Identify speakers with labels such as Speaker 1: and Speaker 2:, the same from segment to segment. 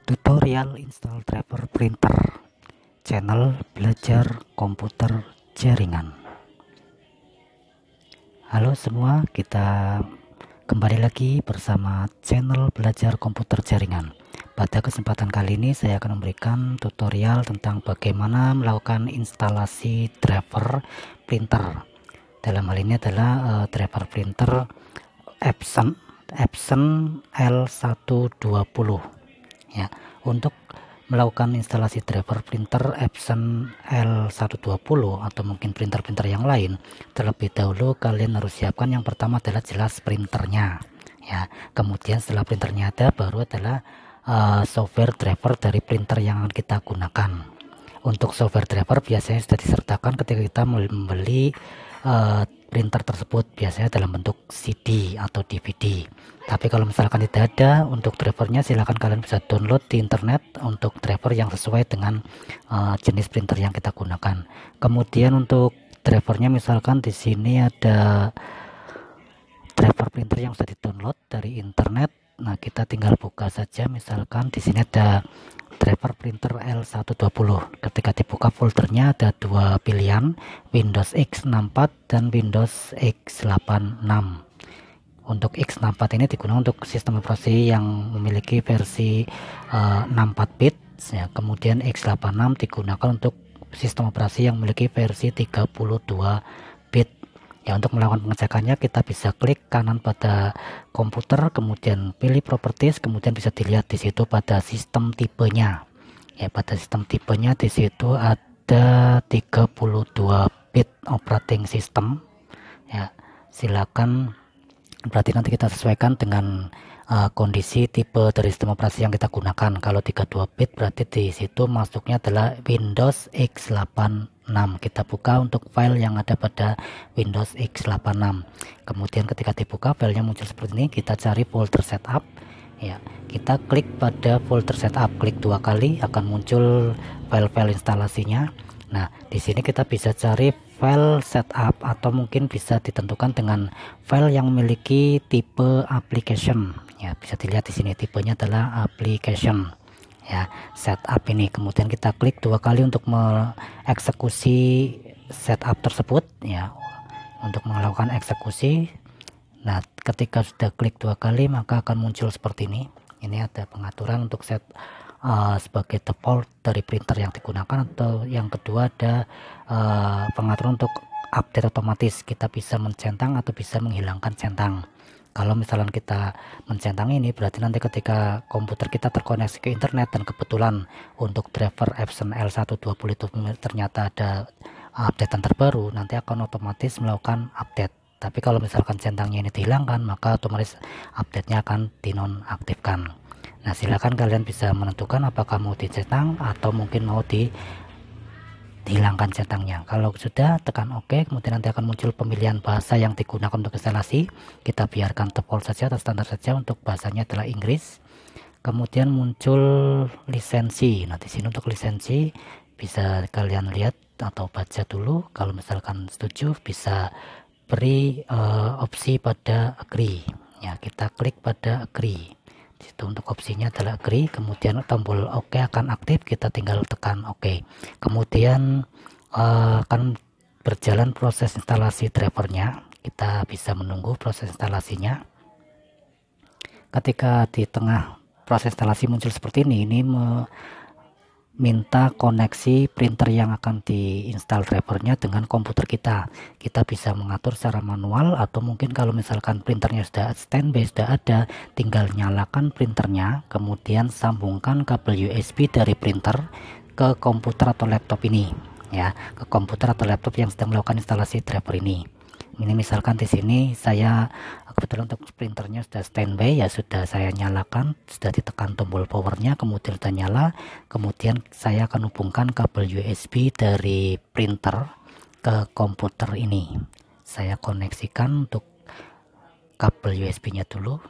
Speaker 1: Tutorial install driver printer, channel belajar komputer jaringan. Halo semua, kita kembali lagi bersama channel belajar komputer jaringan. Pada kesempatan kali ini saya akan memberikan tutorial tentang bagaimana melakukan instalasi driver printer. Dalam hal ini adalah driver printer Epson L120. Ya, untuk melakukan instalasi driver printer Epson L120 atau mungkin printer-printer yang lain, terlebih dahulu kalian harus siapkan yang pertama adalah jelas printernya. Ya, kemudian setelah printernya ada, baru adalah software driver dari printer yang akan kita gunakan. Untuk software driver biasanya sudah disertakan ketika kita membeli printer tersebut, biasanya dalam bentuk CD atau DVD. Tapi kalau misalkan tidak ada untuk drivernya, silahkan kalian bisa download di internet untuk driver yang sesuai dengan jenis printer yang kita gunakan. Kemudian untuk drivernya, misalkan di sini ada driver printer yang sudah di-download dari internet. Nah, kita tinggal buka saja. Misalkan di sini ada driver printer L120. Ketika dibuka foldernya ada dua pilihan, Windows X64 dan Windows X86. Untuk X64 ini digunakan untuk sistem operasi yang memiliki versi 64 bit ya. Kemudian X86 digunakan untuk sistem operasi yang memiliki versi 32 bit. Ya, untuk melakukan pengecekannya kita bisa klik kanan pada komputer, kemudian pilih properties, kemudian bisa dilihat di situ pada sistem tipenya. Ya, pada sistem tipenya di situ ada 32 bit operating system. Ya, silakan, berarti nanti kita sesuaikan dengan kondisi tipe dari sistem operasi yang kita gunakan. Kalau 32 bit berarti di situ masuknya adalah Windows X86. Kita buka untuk file yang ada pada Windows X86. Kemudian ketika dibuka filenya muncul seperti ini, kita cari folder setup. Ya, kita klik pada folder setup, klik dua kali akan muncul file-file instalasinya. Nah, di sini kita bisa cari file setup atau mungkin bisa ditentukan dengan file yang memiliki tipe application. Ya, bisa dilihat di sini tipenya adalah application. Ya, setup ini. Kemudian kita klik dua kali untuk mengeksekusi setup tersebut. Ya, untuk melakukan eksekusi. Nah, ketika sudah klik dua kali maka akan muncul seperti ini. Ini ada pengaturan untuk set sebagai default dari printer yang digunakan, atau yang kedua ada pengaturan untuk update otomatis. Kita bisa mencentang atau bisa menghilangkan centang. Kalau misalnya kita mencentang ini, berarti nanti ketika komputer kita terkoneksi ke internet dan kebetulan untuk driver Epson L120 itu ternyata ada updatean terbaru, nanti akan otomatis melakukan update. Tapi kalau misalkan centangnya ini dihilangkan, maka otomatis update-nya akan dinonaktifkan. Nah, silakan kalian bisa menentukan apakah mau dicentang atau mungkin mau dihilangkan centangnya. Kalau sudah, tekan OK, kemudian nanti akan muncul pemilihan bahasa yang digunakan untuk instalasi. Kita biarkan default saja atau standar saja, untuk bahasanya adalah Inggris. Kemudian muncul lisensi. Nah, di sini untuk lisensi bisa kalian lihat atau baca dulu. Kalau misalkan setuju, bisa beri opsi pada agree. Ya, kita klik pada agree. Itu untuk opsinya adalah agree, kemudian tombol OK akan aktif, kita tinggal tekan OK. Kemudian akan berjalan proses instalasi drivernya. Kita bisa menunggu proses instalasinya. Ketika di tengah proses instalasi muncul seperti ini minta koneksi printer yang akan diinstal drivernya dengan komputer kita. Kita bisa mengatur secara manual, atau mungkin kalau misalkan printernya sudah standby, sudah ada, tinggal nyalakan printernya, kemudian sambungkan kabel USB dari printer ke komputer atau laptop ini. Ya, ke komputer atau laptop yang sedang melakukan instalasi driver ini. Ini misalkan di sini saya kebetulan untuk printernya sudah standby, ya sudah saya nyalakan, sudah ditekan tombol powernya, kemudian sudah nyala. Kemudian saya akan hubungkan kabel USB dari printer ke komputer ini. Saya koneksikan untuk kabel USB nya dulu.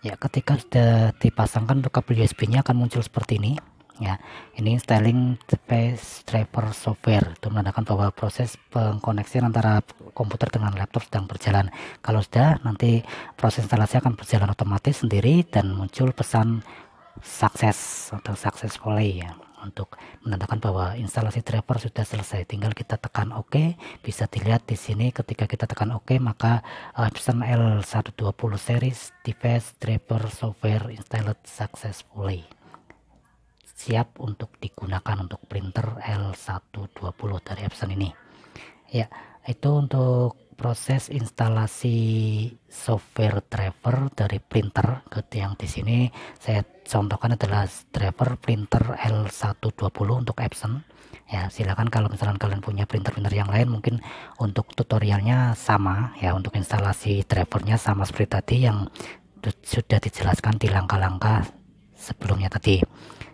Speaker 1: Ya, ketika sudah dipasangkan untuk kabel USB nya akan muncul seperti ini. Ya, ini styling device driver software itu menandakan bahwa proses pengkoneksian antara komputer dengan laptop sedang berjalan. Kalau sudah, nanti proses instalasi akan berjalan otomatis sendiri dan muncul pesan sukses atau successfully ya, untuk menandakan bahwa instalasi driver sudah selesai. Tinggal kita tekan OK. Bisa dilihat di sini ketika kita tekan OK, maka Epson L120 series device driver software installed successfully, siap untuk digunakan untuk printer L120 dari Epson ini. Ya, itu untuk proses instalasi software driver dari printer. Yang di sini saya contohkan adalah driver printer L120 untuk Epson. Ya, silakan kalau misalkan kalian punya printer-printer yang lain, mungkin untuk tutorialnya sama ya, untuk instalasi drivernya sama seperti tadi yang sudah dijelaskan di langkah-langkah sebelumnya tadi.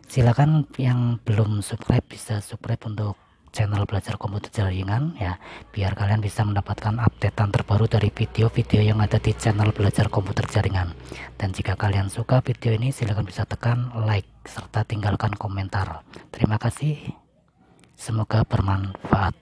Speaker 1: Silakan yang belum subscribe bisa subscribe untuk channel belajar komputer jaringan ya, biar kalian bisa mendapatkan updatean terbaru dari video-video yang ada di channel belajar komputer jaringan. Dan jika kalian suka video ini, silakan bisa tekan like serta tinggalkan komentar. Terima kasih, semoga bermanfaat.